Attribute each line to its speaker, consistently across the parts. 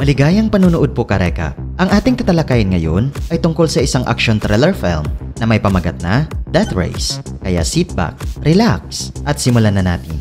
Speaker 1: Maligayang panunood po Kareka. Ang ating tatalakayin ngayon ay tungkol sa isang action thriller film na may pamagat na Death Race. Kaya sit back, relax, at simulan na natin.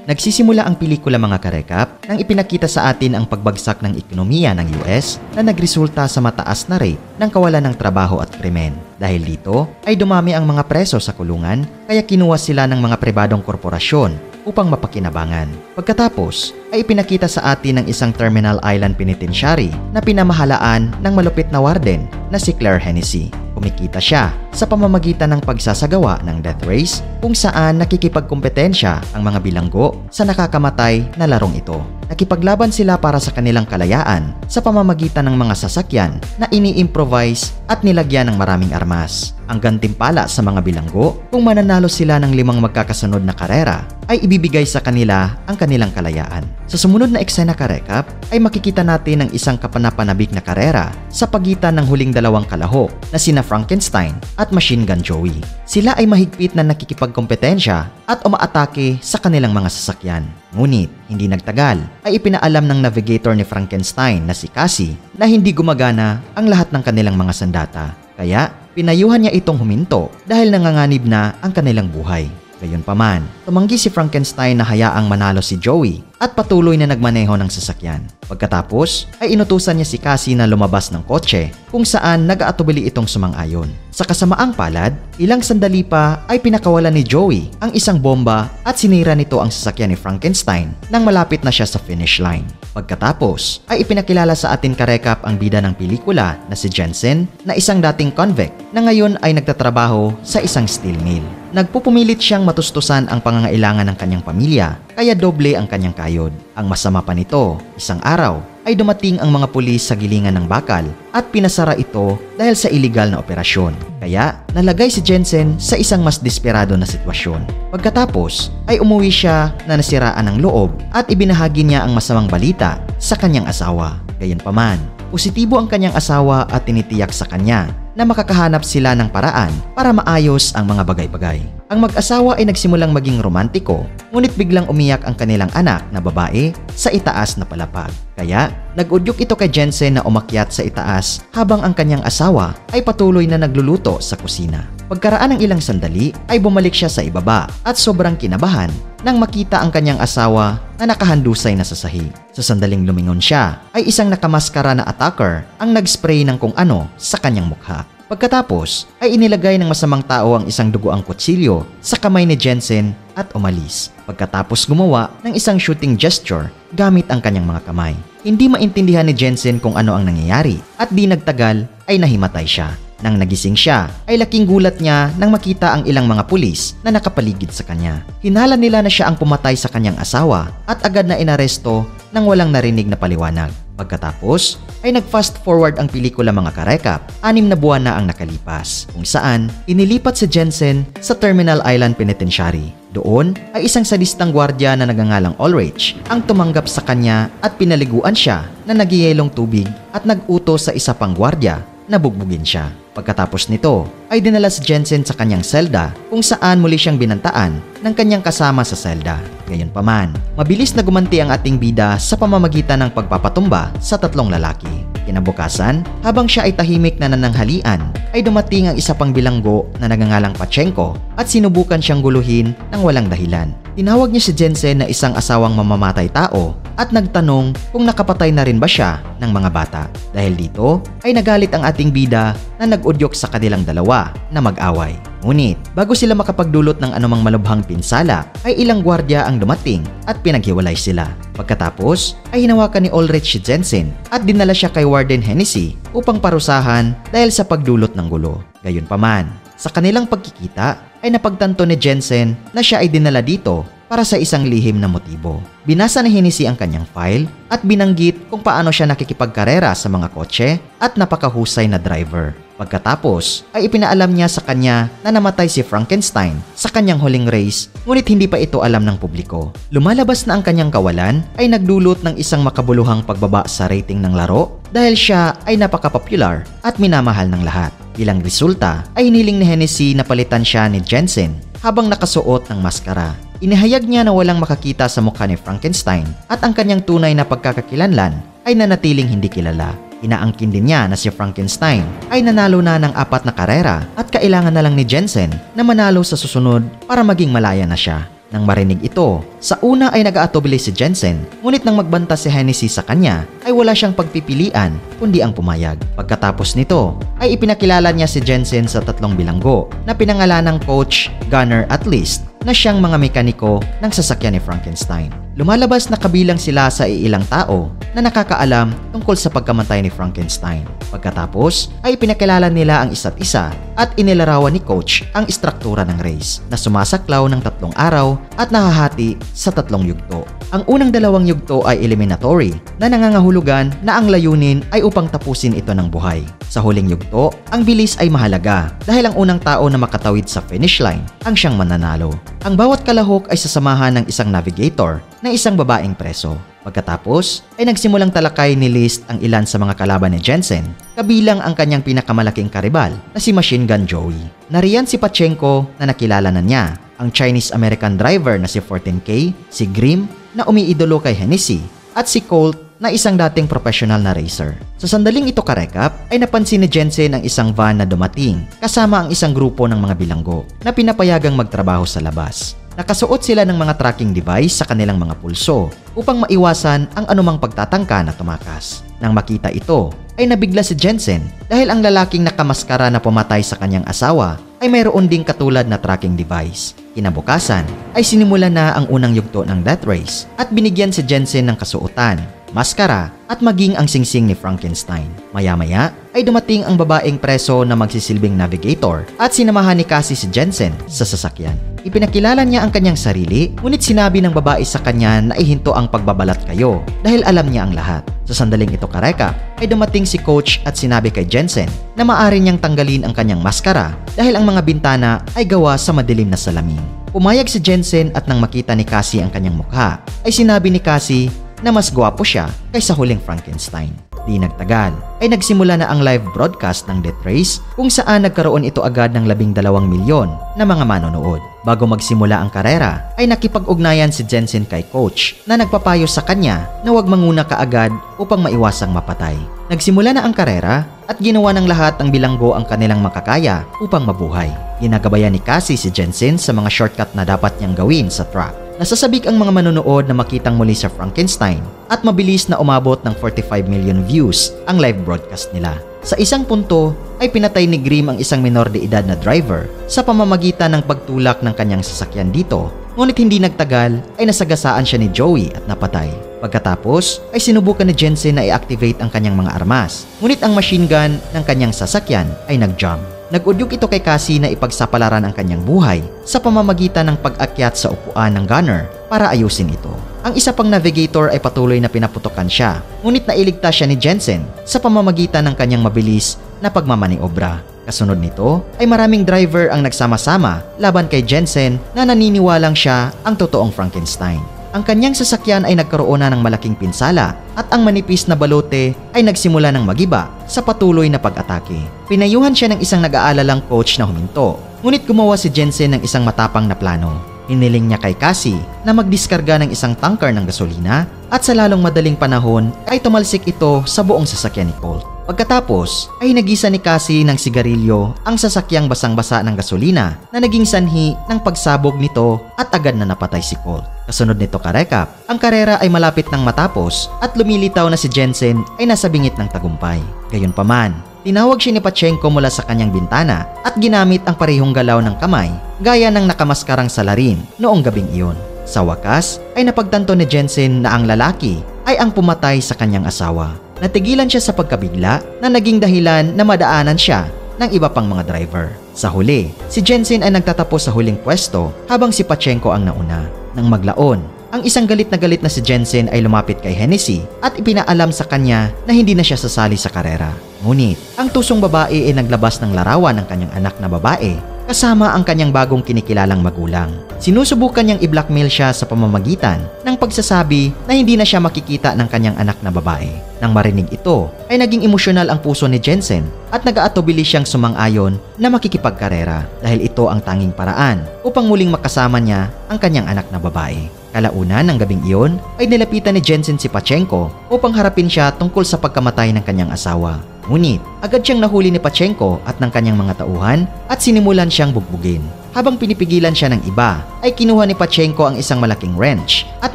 Speaker 1: Nagsisimula ang pelikula mga karekap nang ipinakita sa atin ang pagbagsak ng ekonomiya ng US na nagresulta sa mataas na rate ng kawalan ng trabaho at krimen. Dahil dito ay dumami ang mga preso sa kulungan kaya kinuha sila ng mga pribadong korporasyon upang mapakinabangan. Pagkatapos ay ipinakita sa atin ng isang Terminal Island Penitentiary na pinamahalaan ng malupit na warden na si Claire Hennessy. Kumikita siya sa pamamagitan ng pagsasagawa ng death race kung saan nakikipagkompetensya ang mga bilanggo sa nakakamatay na larong ito. Nakipaglaban sila para sa kanilang kalayaan sa pamamagitan ng mga sasakyan na ini-improvise at nilagyan ng maraming armas. Ang gantimpala sa mga bilanggo kung mananalo sila ng 5 magkakasunod na karera ay ibibigay sa kanila ang kanilang kalayaan. Sa sumunod na eksena karekap ay makikita natin ang isang kapanapanabik na karera sa pagitan ng huling 2 kalahok na sina Frankenstein at Machine Gun Joey. Sila ay mahigpit na nakikipagkompetensya at umaatake sa kanilang mga sasakyan. Ngunit, hindi nagtagal ay ipinaalam ng navigator ni Frankenstein na si Cassie na hindi gumagana ang lahat ng kanilang mga sandata. Kaya, pinayuhan niya itong huminto dahil nanganganib na ang kanilang buhay. Gayunpaman, tumanggi si Frankenstein na hayaang manalo si Joey at patuloy na nagmaneho ng sasakyan. Pagkatapos ay inutusan niya si Cassie na lumabas ng kotse kung saan nag-aatubili itong sumang-ayon. Sa kasamaang palad, ilang sandali pa ay pinakawalan ni Joey ang isang bomba at sinira nito ang sasakyan ni Frankenstein nang malapit na siya sa finish line. Pagkatapos ay ipinakilala sa atin karekap ang bida ng pelikula na si Jensen na isang dating convict na ngayon ay nagtatrabaho sa isang steel mill. Nagpupumilit siyang matustusan ang pangangailangan ng kanyang pamilya kaya doble ang kanyang kayod. Ang masama pa nito, isang araw ay dumating ang mga pulis sa gilingan ng bakal at pinasara ito dahil sa iligal na operasyon. Kaya nalagay si Jensen sa isang mas desperado na sitwasyon. Pagkatapos ay umuwi siya na nasiraan ng loob at ibinahagi niya ang masamang balita sa kanyang asawa. Gayunpaman, positibo ang kanyang asawa at tinitiyak sa kanya na makakahanap sila ng paraan para maayos ang mga bagay-bagay. Ang mag-asawa ay nagsimulang maging romantiko, ngunit biglang umiyak ang kanilang anak na babae sa itaas na palapag. Kaya, nag-udyok ito kay Jensen na umakyat sa itaas habang ang kanyang asawa ay patuloy na nagluluto sa kusina. Pagkaraan ng ilang sandali ay bumalik siya sa ibaba at sobrang kinabahan nang makita ang kanyang asawa na nakahandusay na sa sahig. Sa sandaling lumingon siya ay isang nakamaskara na attacker ang nag-spray ng kung ano sa kanyang mukha. Pagkatapos ay inilagay ng masamang tao ang isang dugoang kutsilyo sa kamay ni Jensen at umalis. Pagkatapos gumawa ng isang shooting gesture gamit ang kanyang mga kamay. Hindi maintindihan ni Jensen kung ano ang nangyayari at di nagtagal ay nahimatay siya. Nang nagising siya, ay laking gulat niya nang makita ang ilang mga pulis na nakapaligid sa kanya. Hinala nila na siya ang pumatay sa kanyang asawa at agad na inaresto nang walang narinig na paliwanag. Pagkatapos ay nag-fast forward ang pelikula mga karekap, 6 na buwan na ang nakalipas, kung saan inilipat si Jensen sa Terminal Island Penitentiary. Doon ay isang sadistang gwardiya na nagangalang Ulrich ang tumanggap sa kanya at pinaliguan siya na nagyayelong tubig at nag-utos sa isa pang gwardiya na bugbugin siya. Pagkatapos nito ay dinala si Jensen sa kanyang selda kung saan muli siyang binantaan ng kanyang kasama sa selda. Gayunpaman, mabilis na gumanti ang ating bida sa pamamagitan ng pagpapatumba sa 3 lalaki. Kinabukasan, habang siya ay tahimik na nananghalian, ay dumating ang isa pang bilanggo na nagangalang Pachenko at sinubukan siyang guluhin ng walang dahilan. Tinawag niya si Jensen na isang asawang mamamatay tao at nagtanong kung nakapatay na rin ba siya ng mga bata. Dahil dito ay nagalit ang ating bida na nag-udyok sa kanilang dalawa na mag-away. Ngunit bago sila makapagdulot ng anumang malubhang pinsala ay ilang gwardiya ang dumating at pinaghiwalay sila. Pagkatapos ay hinawakan ni Ulrich si Jensen at dinala siya kay Warden Hennessy upang parusahan dahil sa pagdulot ng gulo. Gayunpaman, sa kanilang pagkikita ay napagtanto ni Jensen na siya ay dinala dito para sa isang lihim na motibo. Binasa ni Hennessy ang kanyang file at binanggit kung paano siya nakikipagkarera sa mga kotse at napakahusay na driver. Pagkatapos ay ipinaalam niya sa kanya na namatay si Frankenstein sa kanyang huling race, ngunit hindi pa ito alam ng publiko. Lumalabas na ang kanyang kawalan ay nagdulot ng isang makabuluhang pagbaba sa rating ng laro dahil siya ay napaka-popular at minamahal ng lahat. Bilang resulta ay hiniling ni Hennessy na palitan siya ni Jensen habang nakasuot ng maskara. Inihayag niya na walang makakita sa mukha ni Frankenstein at ang kanyang tunay na pagkakakilanlan ay nanatiling hindi kilala. Inaangkin din niya na si Frankenstein ay nanalo na ng 4 na karera at kailangan na lang ni Jensen na manalo sa susunod para maging malaya na siya. Nang marinig ito, sa una ay nag-aatubili si Jensen, ngunit nang magbanta si Hennessy sa kanya ay wala siyang pagpipilian kundi ang pumayag. Pagkatapos nito ay ipinakilala niya si Jensen sa 3 bilanggo na pinangalanang Coach, Gunner at List na siyang mga mekaniko ng sasakyan ni Frankenstein. Lumalabas na kabilang sila sa ilang tao na nakakaalam tungkol sa pagkamatay ni Frankenstein. Pagkatapos ay pinakilala nila ang isa't isa at inilarawan ni Coach ang istruktura ng race na sumasaklaw ng 3 araw at nahahati sa 3 yugto. Ang unang 2 yugto ay eliminatory na nangangahulugan na ang layunin ay upang tapusin ito ng buhay. Sa huling yugto, ang bilis ay mahalaga dahil ang unang tao na makatawid sa finish line ang siyang mananalo. Ang bawat kalahok ay sasamahan ng isang navigator na isang babaeng preso. Pagkatapos ay nagsimulang talakay ni List ang ilan sa mga kalaban ni Jensen, kabilang ang kanyang pinakamalaking karibal na si Machine Gun Joey. Nariyan si Pachenko na nakilala na niya, ang Chinese-American driver na si 14K, si Grimm na umiidolo kay Hennessy, at si Colt na isang dating professional na racer. Sa sandaling ito karekap ay napansin ni Jensen ang isang van na dumating kasama ang isang grupo ng mga bilanggo na pinapayagang magtrabaho sa labas. Nakasuot sila ng mga tracking device sa kanilang mga pulso upang maiwasan ang anumang pagtatangka na tumakas. Nang makita ito, ay nabigla si Jensen dahil ang lalaking nakamaskara na pumatay sa kanyang asawa ay mayroon ding katulad na tracking device. Kinabukasan ay sinimula na ang unang yugto ng death race at binigyan si Jensen ng kasuotan, maskara at maging ang singsing ni Frankenstein. Maya-maya ay dumating ang babaeng preso na magsisilbing navigator at sinamahan ni Cassie si Jensen sa sasakyan. Ipinakilala niya ang kanyang sarili, ngunit sinabi ng babae sa kanya na ihinto ang pagbabalat kayo dahil alam niya ang lahat. Sa sandaling ito karekap ay dumating si Coach at sinabi kay Jensen na maaari niyang tanggalin ang kanyang maskara dahil ang mga bintana ay gawa sa madilim na salamin. Pumayag si Jensen at nang makita ni Cassie ang kanyang mukha ay sinabi ni Cassie na mas gwapo siya kaysa huling Frankenstein. Di nagtagal ay nagsimula na ang live broadcast ng death race kung saan nagkaroon ito agad ng 12 milyon na mga manonood. Bago magsimula ang karera ay nakipag-ugnayan si Jensen kay Coach na nagpapayo sa kanya na huwag manguna kaagad upang maiwasang mapatay. Nagsimula na ang karera at ginawa ng lahat ng bilanggo ang kanilang makakaya upang mabuhay. Ginagabayan ni Cassie si Jensen sa mga shortcut na dapat niyang gawin sa track. Nasasabik ang mga manonood na makitang muli sa Frankenstein at mabilis na umabot ng 45 million views ang live broadcast nila. Sa isang punto ay pinatay ni Grimm ang isang minor de edad na driver sa pamamagitan ng pagtulak ng kanyang sasakyan dito, ngunit hindi nagtagal ay nasagasaan siya ni Joey at napatay. Pagkatapos ay sinubukan ni Jensen na i-activate ang kanyang mga armas, ngunit ang machine gun ng kanyang sasakyan ay nag-jump. Nag-udyok ito kay Cassie na ipagsapalaran ang kanyang buhay sa pamamagitan ng pag-akyat sa upuan ng gunner para ayusin ito. Ang isa pang navigator ay patuloy na pinaputokan siya, ngunit nailigtas siya ni Jensen sa pamamagitan ng kanyang mabilis na pagmamaniobra. Kasunod nito ay maraming driver ang nagsama-sama laban kay Jensen na naniniwalang siya ang totoong Frankenstein. Ang kanyang sasakyan ay nagkaroon na ng malaking pinsala at ang manipis na balote ay nagsimula ng magiba sa patuloy na pag-atake. Pinayuhan siya ng isang nag-aalalang coach na huminto, ngunit gumawa si Jensen ng isang matapang na plano. Hiniling niya kay Cassie na magdiskarga ng isang tanker ng gasolina at sa lalong madaling panahon ay tumalsik ito sa buong sasakyan ni Colt. Pagkatapos ay nagisa ni Cassie ng sigarilyo ang sasakyang basang-basa ng gasolina na naging sanhi ng pagsabog nito at agad na napatay si Colt. Kasunod nito karekap, ang karera ay malapit nang matapos at lumilitaw na si Jensen ay nasa bingit ng tagumpay. Gayunpaman, tinawag siya ni Pachenko mula sa kanyang bintana at ginamit ang parehong galaw ng kamay gaya ng nakamaskarang salarin noong gabing iyon. Sa wakas ay napagtanto ni Jensen na ang lalaki ay ang pumatay sa kanyang asawa. Natigilan siya sa pagkabigla na naging dahilan na madaanan siya ng iba pang mga driver. Sa huli, si Jensen ay nagtatapos sa huling pwesto habang si Pachenko ang nauna. Nang maglaon, ang isang galit na si Jensen ay lumapit kay Hennessy at ipinaalam sa kanya na hindi na siya sasali sa karera. Ngunit, ang tusong babae ay naglabas ng larawan ng kanyang anak na babae kasama ang kanyang bagong kinikilalang magulang. Sinusubukan niyang i-blackmail siya sa pamamagitan ng pagsasabi na hindi na siya makikita ng kanyang anak na babae. Nang marinig ito, ay naging emosyonal ang puso ni Jensen at nag-aatubili siyang sumang-ayon na makikipagkarera dahil ito ang tanging paraan upang muling makasama niya ang kanyang anak na babae. Kalaunan ng gabing iyon ay nilapitan ni Jensen si Pachenko upang harapin siya tungkol sa pagkamatay ng kanyang asawa. Ngunit agad siyang nahuli ni Pachenko at ng kanyang mga tauhan at sinimulan siyang bugbugin. Habang pinipigilan siya ng iba, ay kinuha ni Pachenko ang isang malaking wrench at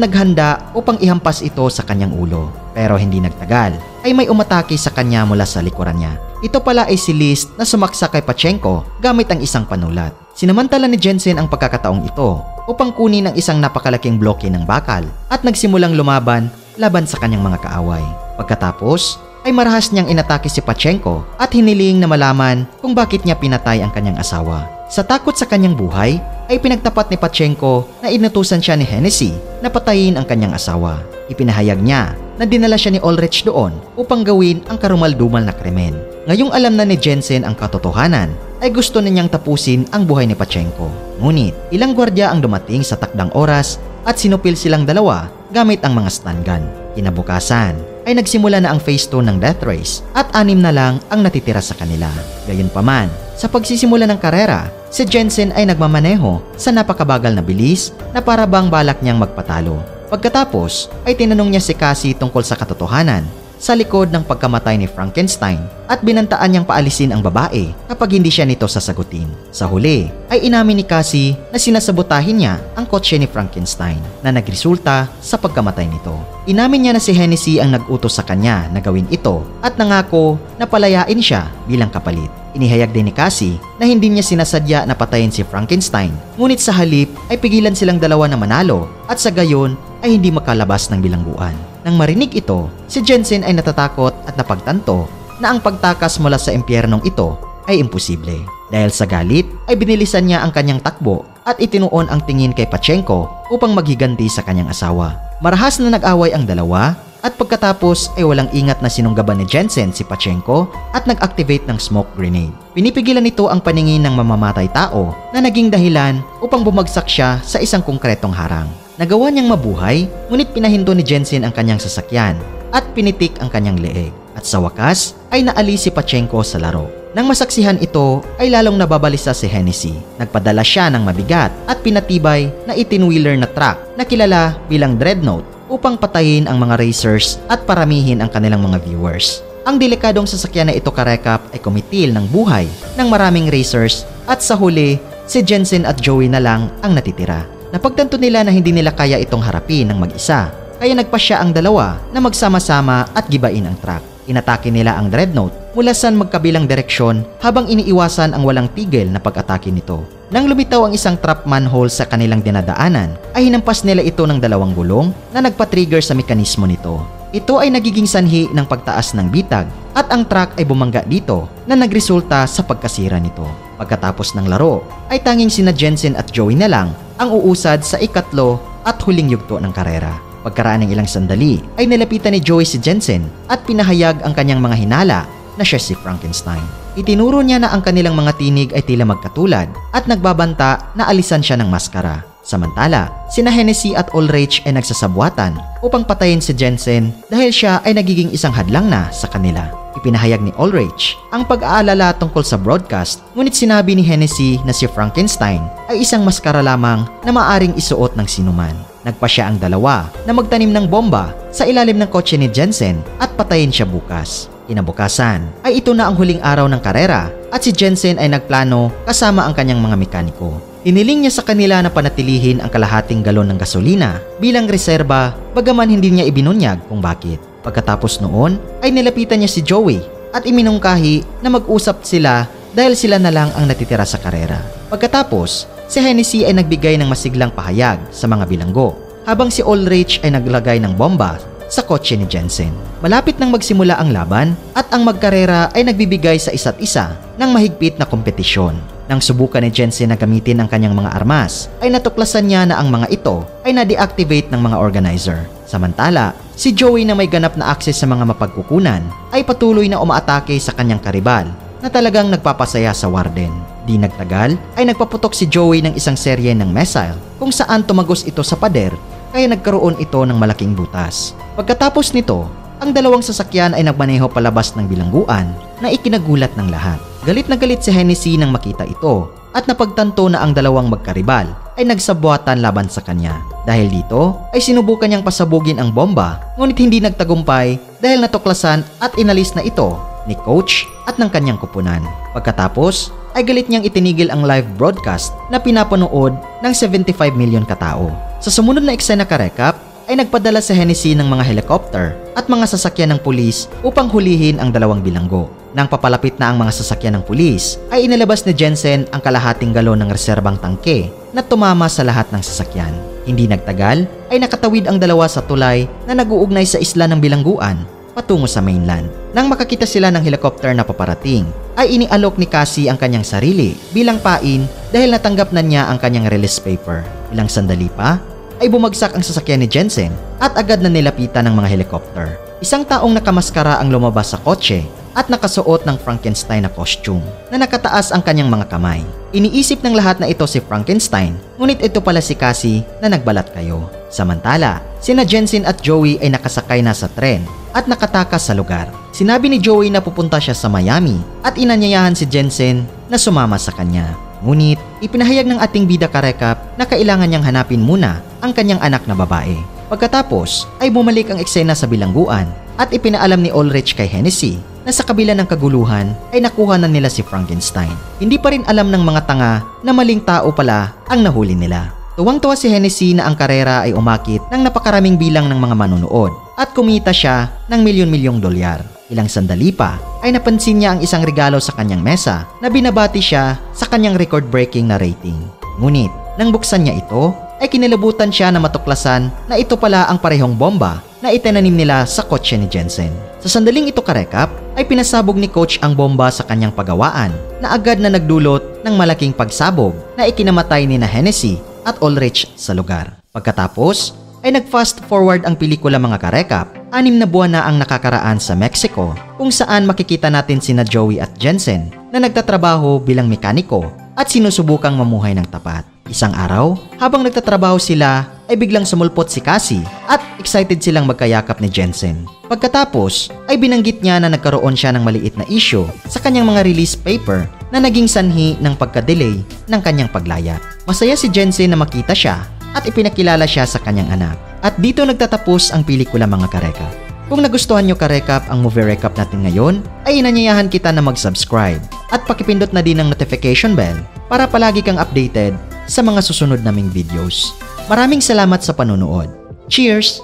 Speaker 1: naghanda upang ihampas ito sa kanyang ulo. Pero hindi nagtagal, ay may umatake sa kanya mula sa likuran niya. Ito pala ay si List na sumaksa kay Pachenko gamit ang isang panulat. Sinamantala ni Jensen ang pagkakataong ito upang kunin ang isang napakalaking bloke ng bakal at nagsimulang lumaban laban sa kanyang mga kaaway. Pagkatapos, ay marahas niyang inatake si Pachenko at hiniling na malaman kung bakit niya pinatay ang kanyang asawa. Sa takot sa kanyang buhay, ay pinagtapat ni Pachenko na inutusan siya ni Hennessy na patayin ang kanyang asawa. Ipinahayag niya na dinala siya ni Ulrich doon upang gawin ang karumal-dumal na krimen. Ngayong alam na ni Jensen ang katotohanan, ay gusto na niyang tapusin ang buhay ni Pachenko. Ngunit ilang gwardiya ang dumating sa takdang oras at sinupil silang dalawa gamit ang mga stun gun. Kinabukasan ay nagsimula na ang phase 2 ng death race at 6 na lang ang natitira sa kanila. Gayunpaman, sa pagsisimula ng karera, si Jensen ay nagmamaneho sa napakabagal na bilis na para bang balak niyang magpatalo. Pagkatapos ay tinanong niya si Cassie tungkol sa katotohanan sa likod ng pagkamatay ni Frankenstein at binantaan niyang paalisin ang babae kapag hindi siya nito sasagutin. Sa huli ay inamin ni Cassie na sinasabotahin niya ang kotse ni Frankenstein na nagresulta sa pagkamatay nito. Inamin niya na si Hennessy ang nag-utos sa kanya na gawin ito at nangako na palayain siya bilang kapalit. Inihayag din ni Cassie na hindi niya sinasadya na patayin si Frankenstein, ngunit sa halip ay pigilan silang dalawa na manalo at sa gayon ay hindi makalabas ng bilangguan. Nang marinig ito, si Jensen ay natatakot at napagtanto na ang pagtakas mula sa impyernong ito ay imposible. Dahil sa galit ay binilisan niya ang kanyang takbo at itinuon ang tingin kay Pachenko upang maghiganti sa kanyang asawa. Marahas na nag-away ang dalawa at pagkatapos ay walang ingat na sinunggaban ni Jensen si Pachenko at nag-activate ng smoke grenade. Pinipigilan nito ang paningin ng mamamatay tao na naging dahilan upang bumagsak siya sa isang konkretong harang. Nagawa niyang mabuhay, ngunit pinahinto ni Jensen ang kanyang sasakyan at pinitik ang kanyang leeg. At sa wakas ay naalis si Pachenko sa laro. Nang masaksihan ito ay lalong nababalisa si Hennessy. Nagpadala siya ng mabigat at pinatibay na 18-wheeler na truck na kilala bilang Dreadnought upang patayin ang mga racers at paramihin ang kanilang mga viewers. Ang delikadong sasakyan na ito karekap ay kumitil ng buhay ng maraming racers at sa huli si Jensen at Joey na lang ang natitira. Napagtanto nila na hindi nila kaya itong harapin ng mag-isa, kaya nagpasya ang dalawa na magsama-sama at gibain ang truck. Inatake nila ang Dreadnought mula sa magkabilang direksyon habang iniiwasan ang walang tigil na pag-atake nito. Nang lumitaw ang isang trap manhole sa kanilang dinadaanan, ay hinampas nila ito ng dalawang gulong na nagpa-trigger sa mekanismo nito. Ito ay nagiging sanhi ng pagtaas ng bitag at ang truck ay bumangga dito na nagresulta sa pagkasira nito. Pagkatapos ng laro, ay tanging sina Jensen at Joey na lang ang uusad sa ikatlo at huling yugto ng karera. Pagkaraan ng ilang sandali, ay nilapitan ni Joey si Jensen at pinahayag ang kanyang mga hinala na siya si Frankenstein. Itinuro niya na ang kanilang mga tinig ay tila magkatulad at nagbabanta na alisan siya ng maskara. Samantala, sina Hennessy at Ulrich ay nagsasabwatan upang patayin si Jensen dahil siya ay nagiging isang hadlang na sa kanila. Ipinahayag ni Ulrich ang pag-aalala tungkol sa broadcast, ngunit sinabi ni Hennessy na si Frankenstein ay isang maskara lamang na maaring isuot ng sinuman. Nagpasya ang dalawa na magtanim ng bomba sa ilalim ng kotse ni Jensen at patayin siya bukas. Kinabukasan ay ito na ang huling araw ng karera at si Jensen ay nagplano kasama ang kanyang mga mekaniko. Hiniling niya sa kanila na panatilihin ang kalahating galon ng gasolina bilang reserba, bagaman hindi niya ibinunyag kung bakit. Pagkatapos noon ay nilapitan niya si Joey at iminungkahi na mag-usap sila dahil sila na lang ang natitira sa karera. Pagkatapos, si Hennessy ay nagbigay ng masiglang pahayag sa mga bilanggo habang si Ulrich ay naglagay ng bomba sa kotse ni Jensen. Malapit nang magsimula ang laban at ang magkarera ay nagbibigay sa isa't isa ng mahigpit na kompetisyon. Nang subukan ni Jensen na gamitin ang kanyang mga armas, ay natuklasan niya na ang mga ito ay na-deactivate ng mga organizer. Samantala, si Joey na may ganap na akses sa mga mapagkukunan ay patuloy na umaatake sa kanyang karibal na talagang nagpapasaya sa warden. Di nagtagal ay nagpaputok si Joey ng isang serye ng missile kung saan tumagos ito sa pader kaya nagkaroon ito ng malaking butas. Pagkatapos nito, ang dalawang sasakyan ay nagmaneho palabas ng bilangguan na ikinagulat ng lahat. Galit na galit si Hennessy nang makita ito at napagtanto na ang dalawang magkaribal ay nagsabwatan laban sa kanya. Dahil dito ay sinubukan niyang pasabugin ang bomba ngunit hindi nagtagumpay dahil natuklasan at inalis na ito ni Coach at ng kanyang kupunan. Pagkatapos ay galit niyang itinigil ang live broadcast na pinapanood ng 75 million katao. Sa sumunod na eksena ka-recap ay nagpadala si Hennessy ng mga helicopter at mga sasakyan ng pulis upang hulihin ang dalawang bilanggo. Nang papalapit na ang mga sasakyan ng pulis, ay inilabas ni Jensen ang kalahating galon ng reserbang tangke na tumama sa lahat ng sasakyan. Hindi nagtagal ay nakatawid ang dalawa sa tulay na nag-uugnay sa isla ng bilangguan patungo sa mainland. Nang makakita sila ng helicopter na paparating, ay inialok ni Cassie ang kanyang sarili bilang pain dahil natanggap na niya ang kanyang release paper. Ilang sandali pa, ay bumagsak ang sasakyan ni Jensen at agad na nilapitan ng mga helicopter. Isang taong nakamaskara ang lumabas sa kotse at nakasuot ng Frankenstein na costume na nakataas ang kanyang mga kamay. Iniisip ng lahat na ito si Frankenstein, ngunit ito pala si Cassie na nagbalat kayo. Samantala, sina Jensen at Joey ay nakasakay na sa tren at nakatakas sa lugar. Sinabi ni Joey na pupunta siya sa Miami at inanyayahan si Jensen na sumama sa kanya. Ngunit, ipinahayag ng ating bida ka-recap na kailangan niyang hanapin muna ang kanyang anak na babae. Pagkatapos, ay bumalik ang eksena sa bilangguan at ipinaalam ni Ulrich kay Hennessy na sa kabila ng kaguluhan ay nakuha na nila si Frankenstein. Hindi pa rin alam ng mga tanga na maling tao pala ang nahuli nila. Tuwang-tuwa si Hennessy na ang karera ay umakit ng napakaraming bilang ng mga manonood at kumita siya ng milyon-milyong dolyar. Ilang sandali pa ay napansin niya ang isang regalo sa kanyang mesa na binabati siya sa kanyang record-breaking na rating. Ngunit, nang buksan niya ito, ay kinilabutan siya na matuklasan na ito pala ang parehong bomba na itinanim nila sa kotse ni Jensen. Sa sandaling ito ka-recap, ay pinasabog ni Coach ang bomba sa kanyang pagawaan na agad na nagdulot ng malaking pagsabog na ikinamatay ni na Hennessy at Ulrich sa lugar. Pagkatapos, ay nag-fast forward ang pelikula mga ka-recap. 6 na buwan na ang nakakaraan sa Mexico kung saan makikita natin sina Joey at Jensen na nagtatrabaho bilang mekaniko at sinusubukang mamuhay ng tapat. Isang araw, habang nagtatrabaho sila, ay biglang sumulpot si Cassie at excited silang magkayakap ni Jensen. Pagkatapos, ay binanggit niya na nagkaroon siya ng maliit na issue sa kanyang mga release paper na naging sanhi ng pagka-delay ng kanyang paglaya. Masaya si Jensen na makita siya at ipinakilala siya sa kanyang anak. At dito nagtatapos ang pelikula mga ka-recap. Kung nagustuhan nyo ka-recap ang movie recap natin ngayon, ay inanyayahan kita na mag-subscribe at pakipindot na din ang notification bell para palagi kang updated sa mga susunod naming videos. Maraming salamat sa panunood. Cheers!